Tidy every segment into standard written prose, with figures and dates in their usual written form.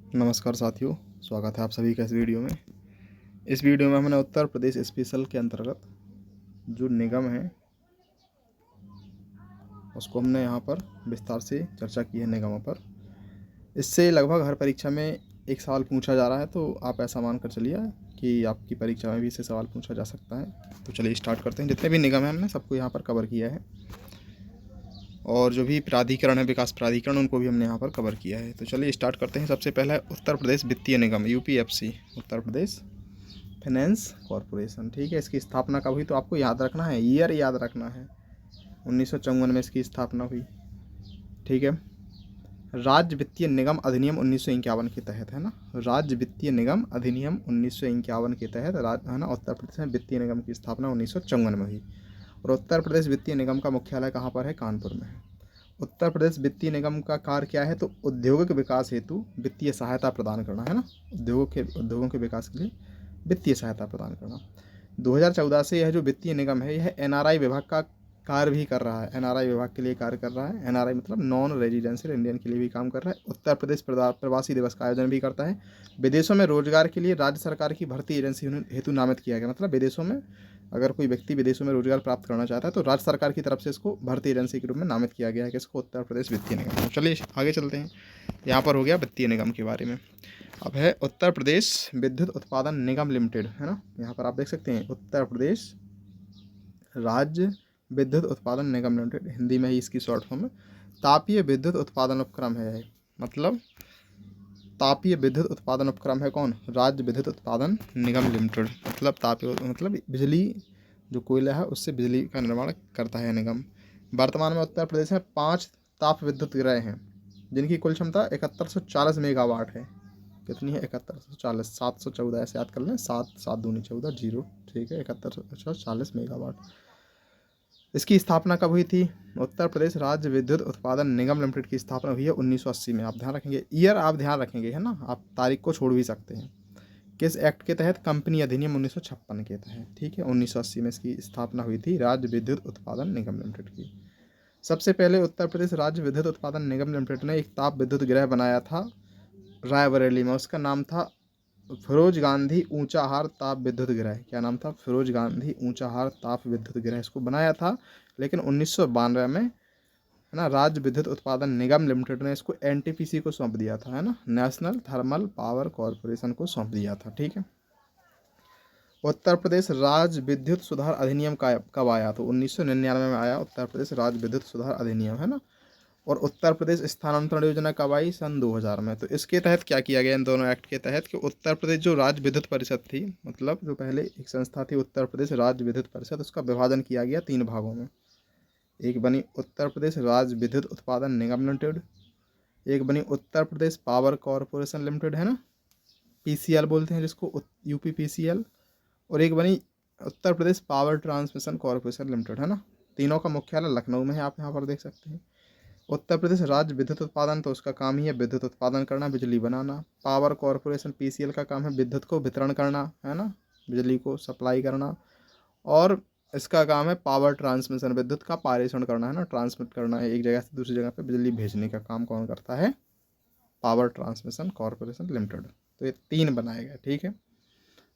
नमस्कार साथियों, स्वागत है आप सभी का इस वीडियो में। इस वीडियो में हमने उत्तर प्रदेश स्पेशल के अंतर्गत जो निगम है उसको हमने यहाँ पर विस्तार से चर्चा की है निगमों पर। इससे लगभग हर परीक्षा में एक सवाल पूछा जा रहा है, तो आप ऐसा मान कर चलिए कि आपकी परीक्षा में भी इससे सवाल पूछा जा सकता है। तो चलिए स्टार्ट करते हैं। जितने भी निगम हैं हमने सबको यहाँ पर कवर किया है, और जो भी प्राधिकरण है, विकास प्राधिकरण, उनको भी हमने यहाँ पर कवर किया है। तो चलिए स्टार्ट करते हैं। सबसे पहला है उत्तर प्रदेश वित्तीय निगम, यूपीएफसी, उत्तर प्रदेश फाइनेंस कॉरपोरेशन। ठीक है, इसकी स्थापना कब हुई तो आपको याद रखना है, ईयर याद रखना है। 1954 में इसकी स्थापना हुई। ठीक है, राज्य वित्तीय निगम अधिनियम 1951 के तहत, है ना, राज्य वित्तीय निगम अधिनियम 1951 के तहत है ना, उत्तर प्रदेश में वित्तीय निगम की स्थापना 1954 में हुई। और उत्तर प्रदेश वित्तीय निगम का मुख्यालय कहाँ पर है? कानपुर में है। उत्तर प्रदेश वित्तीय निगम का कार्य क्या है? तो औद्योगिक विकास हेतु वित्तीय सहायता प्रदान करना, है ना, उद्योगों के विकास के लिए वित्तीय सहायता प्रदान करना। 2014 से यह जो वित्तीय निगम है यह एनआरआई विभाग का कार्य भी कर रहा है। एनआरआई विभाग के लिए कार्य कर रहा है। एनआरआई मतलब नॉन रेजिडेंशियल इंडियन के लिए भी काम कर रहा है। उत्तर प्रदेश प्रवासी दिवस का आयोजन भी करता है। विदेशों में रोजगार के लिए राज्य सरकार की भर्ती एजेंसी हेतु नामित किया गया। मतलब विदेशों में अगर कोई व्यक्ति विदेशों में रोजगार प्राप्त करना चाहता है तो राज्य सरकार की तरफ से इसको भर्ती एजेंसी के रूप में नामित किया गया है, कि इसको उत्तर प्रदेश वित्तीय निगम। चलिए आगे चलते हैं। यहाँ पर हो गया वित्तीय निगम के बारे में। अब है उत्तर प्रदेश विद्युत उत्पादन निगम लिमिटेड, है ना। यहाँ पर आप देख सकते हैं उत्तर प्रदेश राज्य विद्युत उत्पादन निगम लिमिटेड, हिंदी में ही इसकी शॉर्ट फॉर्म है। तापीय विद्युत उत्पादन उपक्रम है, मतलब तापीय विद्युत उत्पादन उपक्रम है कौन? राज्य विद्युत उत्पादन निगम लिमिटेड। मतलब तापीय मतलब बिजली, जो कोयला है उससे बिजली का निर्माण करता है निगम। वर्तमान में उत्तर प्रदेश में 5 ताप विद्युत गृह हैं, जिनकी कुल क्षमता 7140 मेगावाट है। कितनी है? 7140, 714 ऐसे याद कर लें, 7 7 दूनी 14 जीरो। ठीक है, 7140 मेगावाट। इसकी स्थापना कब हुई थी? उत्तर प्रदेश राज्य विद्युत उत्पादन निगम लिमिटेड की स्थापना हुई है 1980 में। आप ध्यान रखेंगे, ईयर आप ध्यान रखेंगे, है ना, आप तारीख को छोड़ भी सकते हैं। किस एक्ट के तहत? कंपनी अधिनियम 1956 के तहत। ठीक है, 1980 में इसकी स्थापना हुई थी राज्य विद्युत उत्पादन निगम लिमिटेड की। सबसे पहले उत्तर प्रदेश राज्य विद्युत उत्पादन निगम लिमिटेड ने एक ताप विद्युत गृह बनाया था रायबरेली में। उसका नाम था फिरोज गांधी ऊंचाहार ताप विद्युत गृह। क्या नाम था? फिरोज गांधी ऊंचाहार ताप विद्युत गृह। इसको बनाया था, लेकिन 1992 में, है ना, राज्य विद्युत उत्पादन निगम लिमिटेड ने इसको एनटीपीसी को सौंप दिया था, है ना, नेशनल थर्मल पावर कॉरपोरेशन को सौंप दिया था। ठीक है। उत्तर प्रदेश राज्य विद्युत सुधार अधिनियम का कब आया? तो 1999 में आया उत्तर प्रदेश राज्य विद्युत सुधार अधिनियम, है ना। और उत्तर प्रदेश स्थानांतरण योजना कब आई? सन 2000 में। तो इसके तहत क्या किया गया इन दोनों एक्ट के तहत, कि उत्तर प्रदेश जो राज्य विद्युत परिषद थी, मतलब जो पहले एक संस्था थी उत्तर प्रदेश राज्य विद्युत परिषद, उसका विभाजन किया गया 3 भागों में। एक बनी उत्तर प्रदेश राज्य विद्युत उत्पादन निगम लिमिटेड, एक बनी Uttar Pradesh power corporation limited, है ना, पीसीएल बोलते हैं जिसको, यूपीपीसीएल। और एक बनी Uttar Pradesh power transmission corporation limited, है ना। तीनों का मुख्यालय लखनऊ में है, आप यहाँ पर देख सकते हैं। उत्तर प्रदेश राज्य विद्युत उत्पादन, तो उसका काम ही है विद्युत उत्पादन करना, बिजली बनाना। पावर कॉरपोरेशन पीसीएल का काम है विद्युत को वितरण करना, है ना, बिजली को सप्लाई करना। और इसका काम है पावर ट्रांसमिशन, विद्युत का पारेषण करना, है ना, ट्रांसमिट करना है एक जगह से दूसरी जगह पे बिजली भेजने का काम कौन करता है? Power transmission corporation limited. तो ये 3 बनाए गए। ठीक है,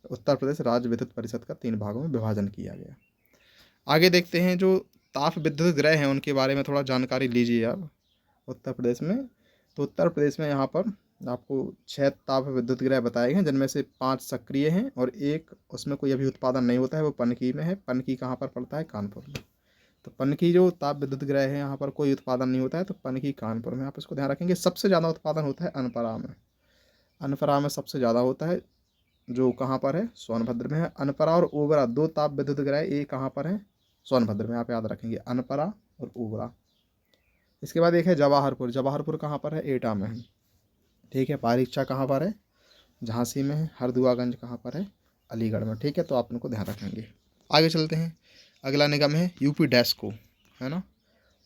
उत्तर प्रदेश राज्य विद्युत परिषद का 3 भागों में विभाजन किया गया। आगे देखते हैं जो ताप विद्युत गृह हैं उनके बारे में थोड़ा जानकारी लीजिए आप। उत्तर प्रदेश में, तो उत्तर प्रदेश में यहाँ पर आपको 6 ताप विद्युत गृह बताए गए हैं, जिनमें से 5 सक्रिय हैं और एक उसमें कोई अभी उत्पादन नहीं होता है, वो पनकी में है। पनकी कहाँ पर पड़ता है? कानपुर में। तो पनकी जो ताप विद्युत गृह है यहाँ पर कोई उत्पादन नहीं होता है, तो पनकी कानपुर में, आप इसको ध्यान रखेंगे। सबसे ज़्यादा उत्पादन होता है अनपरा में। अनपरा में सबसे ज़्यादा होता है, जो कहाँ पर है? सोनभद्र में है। अनपरा और ओबरा 2 ताप विद्युत गृह, ये कहाँ पर है? सोनभद्र में। आप याद रखेंगे, अनपरा और ओबरा। इसके बाद एक है जवाहरपुर। जवाहरपुर कहाँ पर है? एटा में है। ठीक है। पारीक्षा कहाँ पर है? झांसी में है। हरदुआगंज कहाँ पर है? अलीगढ़ में। ठीक है, तो आप उनको ध्यान रखेंगे। आगे चलते हैं। अगला निगम है यूपी डैस्को, है ना,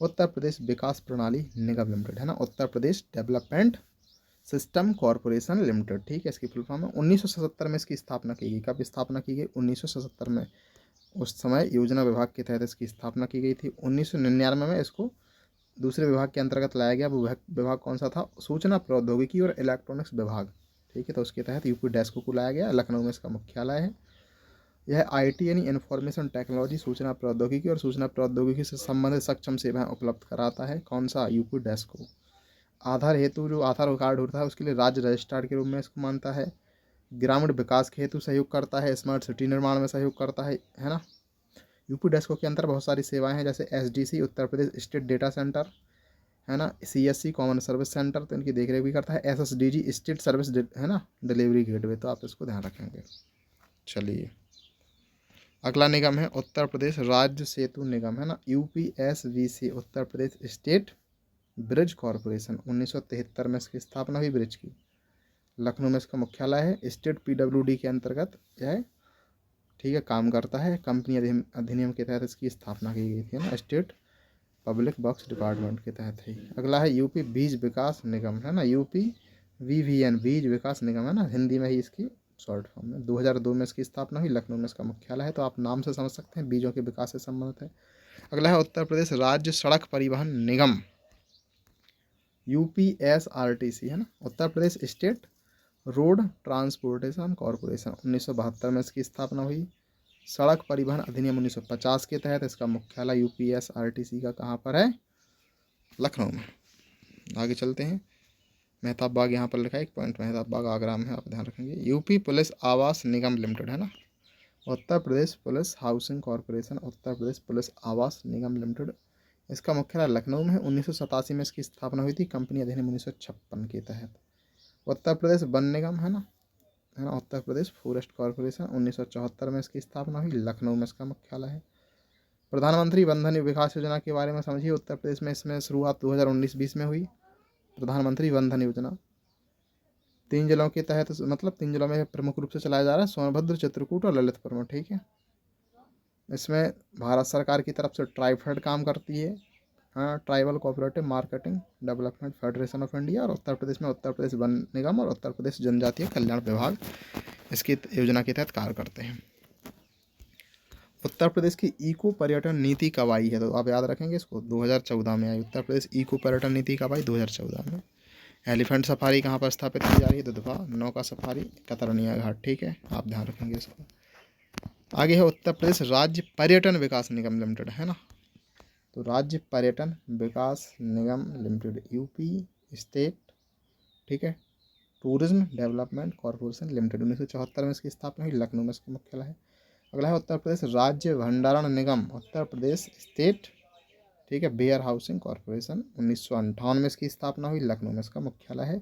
उत्तर प्रदेश विकास प्रणाली निगम लिमिटेड, है ना, Uttar Pradesh development system corporation limited. ठीक है, इसकी फुल फॉर्म है। 1977 में इसकी स्थापना की गई। कब स्थापना की गई? 1977 में। उस समय योजना विभाग के तहत इसकी स्थापना की गई थी। 1999 में इसको दूसरे विभाग के अंतर्गत लाया गया, वो विभाग कौन सा था? सूचना प्रौद्योगिकी और इलेक्ट्रॉनिक्स विभाग। ठीक है, तो उसके तहत यूपी डेस्को को लाया गया, लखनऊ में इसका मुख्यालय है। यह आईटी यानी इंफॉर्मेशन टेक्नोलॉजी, सूचना प्रौद्योगिकी और सूचना प्रौद्योगिकी से संबंधित सक्षम सेवाएं उपलब्ध कराता है। कौन सा? यूपी डेस्को। आधार हेतु जो आधार कार्ड होता है उसके लिए राज्य रजिस्ट्रार के रूप में इसको मानता है। ग्रामीण विकास के हेतु सहयोग करता है, स्मार्ट सिटी निर्माण में सहयोग करता है ना। यूपी डेस्को के अंतर बहुत सारी सेवाएं हैं, जैसे SDC Uttar Pradesh state data centre, है ना, सीएससी कॉमन सर्विस सेंटर, तो इनकी देखरेख भी करता है। एसएसडीजी स्टेट सर्विस है ना, डिलीवरी गेटवे, तो आप इसको ध्यान रखेंगे। चलिए, अगला निगम है उत्तर प्रदेश राज्य सेतु निगम, है ना, यूपीएसवीसी, Uttar Pradesh state bridge corporation. 1973 में इसकी स्थापना हुई ब्रिज की। लखनऊ में इसका मुख्यालय है। स्टेट पीडब्ल्यूडी के अंतर्गत यह, ठीक है, काम करता है। कंपनी अधिनियम के तहत इसकी स्थापना की गई थी ना, स्टेट पब्लिक वर्क्स डिपार्टमेंट के तहत ही। अगला है यूपी बीज विकास निगम, है ना, यूपी वीवीएन, बीज विकास निगम, है ना, हिंदी में ही इसकी शॉर्ट फॉर्म में। 2002 में इसकी स्थापना हुई। लखनऊ में इसका मुख्यालय है, तो आप नाम से समझ सकते हैं बीजों के विकास से संबंधित है। अगला है उत्तर प्रदेश राज्य सड़क परिवहन निगम, यूपीएसआरटीसी, है ना, Uttar Pradesh state road transportation corporation. 1972 में इसकी स्थापना हुई। सड़क परिवहन अधिनियम 1950 के तहत इसका मुख्यालय यूपीएसआरटीसी का कहाँ पर है? लखनऊ में। आगे चलते हैं। मेहताब बाग यहाँ पर लिखा है, एक पॉइंट मेहताब बाग आगरा में है, आप ध्यान रखेंगे। यूपी पुलिस आवास निगम लिमिटेड, है ना, Uttar Pradesh police housing corporation, Uttar Pradesh police आवास निगम लिमिटेड, इसका मुख्यालय लखनऊ में है। 1987 में इसकी स्थापना हुई थी, कंपनी अधिनियम 1956 के तहत। उत्तर प्रदेश वन निगम, है ना, उत्तर प्रदेश फॉरेस्ट कॉरपोरेशन, 1974 में इसकी स्थापना हुई। लखनऊ में इसका मुख्यालय है। प्रधानमंत्री वन धन विकास योजना के बारे में समझिए। उत्तर प्रदेश में इसमें शुरुआत 2019-20 में हुई। प्रधानमंत्री वन धन योजना 3 जिलों के तहत, मतलब 3 जिलों में प्रमुख रूप से चलाया जा रहा है, सोनभद्र, चित्रकूट और ललितपुर में। ठीक है, इसमें भारत सरकार की तरफ से ट्राइफेड काम करती है, हाँ, tribal cooperative marketing development federation of India, और उत्तर प्रदेश में उत्तर प्रदेश वन निगम और उत्तर प्रदेश जनजातीय कल्याण विभाग इसकी योजना के तहत कार्य करते हैं। उत्तर प्रदेश की इको पर्यटन नीति कब आई है? तो आप याद रखेंगे इसको, 2014 में आई। उत्तर प्रदेश इको पर्यटन नीति कब आई? 2014 में। एलिफेंट सफारी कहाँ पर स्थापित की जा रही है? दुधवा। नौका सफारी कतरनिया घाट। ठीक है, आप ध्यान रखेंगे इसको। आगे है उत्तर प्रदेश राज्य पर्यटन विकास निगम लिमिटेड, है ना, तो राज्य पर्यटन विकास निगम लिमिटेड, यूपी स्टेट, ठीक है, टूरिज्म डेवलपमेंट कॉरपोरेशन लिमिटेड। 1974 में इसकी स्थापना हुई। लखनऊ में इसका मुख्यालय है। अगला है उत्तर प्रदेश राज्य भंडारण निगम, उत्तर प्रदेश स्टेट, ठीक है, वेयर हाउसिंग कॉरपोरेशन। 1958 में इसकी स्थापना हुई। लखनऊ में इसका मुख्यालय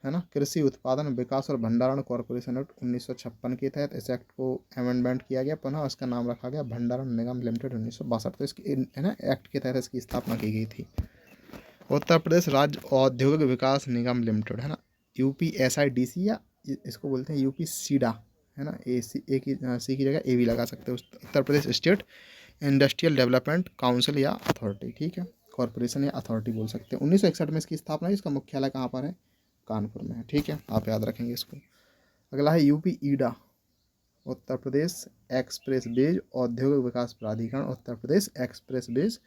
है ना। कृषि उत्पादन विकास और भंडारण कॉरपोरेशन एक्ट 1956 के तहत इस एक्ट को अमेंडमेंट किया गया, पुनः उसका नाम रखा गया भंडारण निगम लिमिटेड 1962। तो इसकी, है ना, एक्ट के तहत इसकी स्थापना की गई थी। उत्तर प्रदेश राज्य औद्योगिक विकास निगम लिमिटेड, है ना, यूपीएसआईडीसी, या इसको बोलते हैं यूपी सीडा, है ना, ए सी, ए की सी की जगह ए भी लगा सकते हो। Uttar Pradesh state industrial development council या अथॉरिटी, ठीक है, कॉरपोरेशन या अथॉरिटी बोल सकते हैं। 1961 में इसकी स्थापना हुई। इसका मुख्यालय कहाँ पर है? कानपुर में है। ठीक है, आप याद रखेंगे इसको। अगला है UP EIDA, Uttar Pradesh express ways औद्योगिक विकास प्राधिकरण, Uttar Pradesh express ways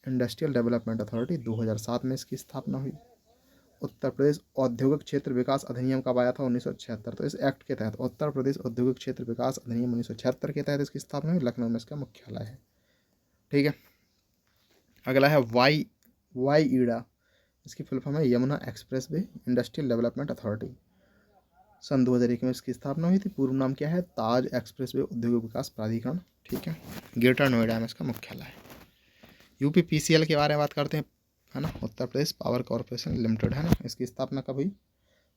industrial development authority. 2007 में इसकी स्थापना हुई। उत्तर प्रदेश औद्योगिक क्षेत्र विकास अधिनियम कब आया था? 1976। तो इस एक्ट के तहत उत्तर प्रदेश औद्योगिक क्षेत्र विकास अधिनियम 1976 के तहत इसकी स्थापना हुई। लखनऊ में इसका मुख्यालय है। ठीक है, अगला है वाई ईडा, इसकी फुल फॉर्म है Yamuna express way industrial development authority. सन 2001 में इसकी स्थापना हुई थी। पूर्व नाम क्या है? ताज एक्सप्रेस वे औद्योगिक विकास प्राधिकरण। ठीक है, ग्रेटर नोएडा में इसका मुख्यालय है। यूपी पीसीएल के बारे में बात करते हैं, है ना, Uttar Pradesh power corporation limited, है ना, इसकी स्थापना कब हुई?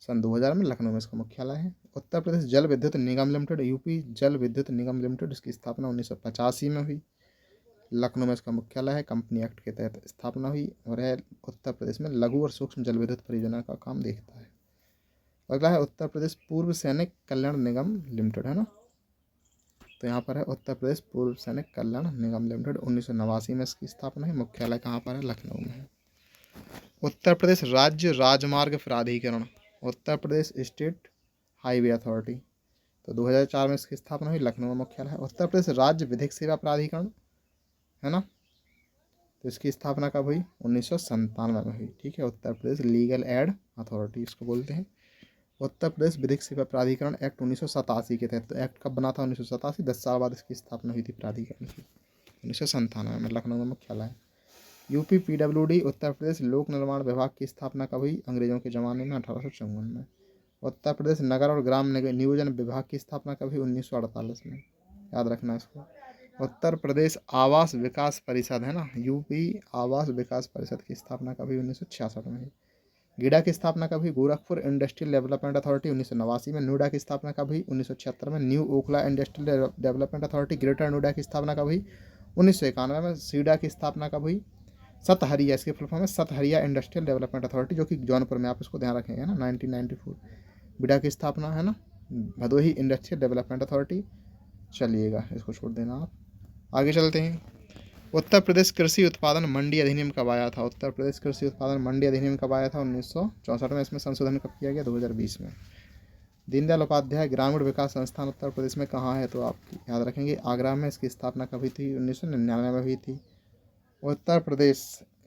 सन 2000 में। लखनऊ में इसका मुख्यालय है। उत्तर प्रदेश जल विद्युत निगम लिमिटेड, यूपी जल विद्युत निगम लिमिटेड, इसकी स्थापना 1985 में हुई। लखनऊ में इसका मुख्यालय है। कंपनी एक्ट के तहत स्थापना हुई और यह उत्तर प्रदेश में लघु और सूक्ष्म जल विद्युत परियोजना का काम देखता है। अगला है उत्तर प्रदेश पूर्व सैनिक कल्याण निगम लिमिटेड, है ना, तो यहाँ पर है उत्तर प्रदेश पूर्व सैनिक कल्याण निगम लिमिटेड। 1989 में इसकी स्थापना है। मुख्यालय कहाँ पर है? लखनऊ में है। उत्तर प्रदेश राज्य राजमार्ग प्राधिकरण, उत्तर प्रदेश स्टेट हाईवे अथॉरिटी, तो 2004 में इसकी स्थापना हुई। लखनऊ में मुख्यालय है। उत्तर प्रदेश राज्य विधिक सेवा प्राधिकरण, है ना, तो इसकी स्थापना कब हुई? 1997 में हुई। ठीक है, Uttar Pradesh legal aid authority इसको बोलते हैं। उत्तर प्रदेश विधिक सेवा प्राधिकरण एक्ट 1987 के तहत। तो एक्ट कब बना था? 1987। 10 साल बाद इसकी स्थापना हुई थी प्राधिकरण की, 1997 में, लखनऊ में मुख्यालय है। यूपी PWD उत्तर प्रदेश लोक निर्माण विभाग की स्थापना कब हुई? अंग्रेजों के ज़माने में, 1854 में। उत्तर प्रदेश नगर और ग्राम नियोजन विभाग की स्थापना कब हुई? 1948 में। याद रखना इसको। उत्तर प्रदेश आवास विकास परिषद है ना, यूपी आवास विकास परिषद की स्थापना कब हुई? 1966 में। गीडा की स्थापना कब हुई? गोरखपुर इंडस्ट्रियल डेवलपमेंट अथॉरिटी 1989 में। नोएडा की स्थापना कब हुई? 1976 में। New Okhla industrial development authority greater Noida की स्थापना कब हुई? 1991 में। सीडा की स्थापना कब हुई? सतहरिया, इसके फुल फॉर्म है सतहरिया इंडस्ट्रियल डेवलपमेंट अथॉरिटी, जो कि जौनपुर में, आप इसको ध्यान रखेंगे ना, 1994। बीडा की स्थापना है ना, भदोही इंडस्ट्रियल डेवलपमेंट अथॉरिटी। चलिएगा, इसको छोड़ देना आप, आगे चलते हैं। उत्तर प्रदेश कृषि उत्पादन मंडी अधिनियम कब आया था? उत्तर प्रदेश कृषि उत्पादन मंडी अधिनियम कब आया था? 1964 में। इसमें संशोधन कब किया गया? 2020 में। दीनदयाल उपाध्याय ग्रामीण विकास संस्थान उत्तर प्रदेश में कहाँ है? तो आप याद रखेंगे आगरा में। इसकी स्थापना कब हुई थी? 1999 में हुई थी। उत्तर प्रदेश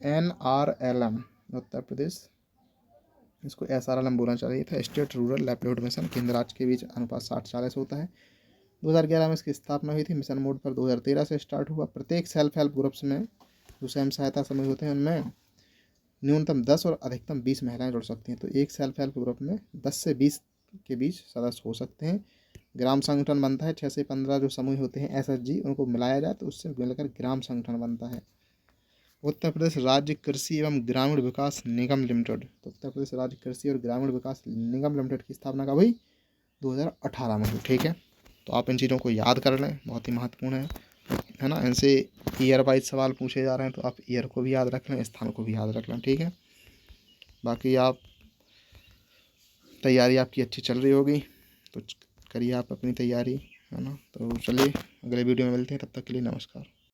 NRLM, उत्तर प्रदेश, इसको SRLM बोलना चाहिए था, स्टेट रूरल लाइवलीहुड मिशन, केंद्र राज्य के बीच अनुपात 60-40 होता है। 2011 में इसकी स्थापना हुई थी। मिशन मोड पर 2013 से स्टार्ट हुआ। प्रत्येक सेल्फ हेल्प ग्रुप्स में जो स्वयं सहायता समूह होते हैं उनमें न्यूनतम 10 और अधिकतम 20 महिलाएं जुड़ सकती हैं। तो एक सेल्फ हेल्प ग्रुप में 10 से 20 के बीच सदस्य हो सकते हैं। ग्राम संगठन बनता है। 6 से 15 जो समूह होते हैं SHG, उनको मिलाया जाए तो उससे मिलकर ग्राम संगठन बनता है। उत्तर प्रदेश राज्य कृषि एवं ग्रामीण विकास निगम लिमिटेड, तो उत्तर प्रदेश राज्य कृषि और ग्रामीण विकास निगम लिमिटेड की स्थापना कब हुई? 2018 में हुई। ठीक है, तो आप इन चीज़ों को याद कर लें, बहुत ही महत्वपूर्ण है ना। इनसे ईयर वाइज सवाल पूछे जा रहे हैं, तो आप ईयर को भी याद रख लें, स्थान को भी याद रख लें। ठीक है, बाकी आप तैयारी आपकी अच्छी चल रही होगी, तो करिए आप अपनी तैयारी, है ना। तो चलिए, अगले वीडियो में मिलते हैं, तब तक के लिए नमस्कार।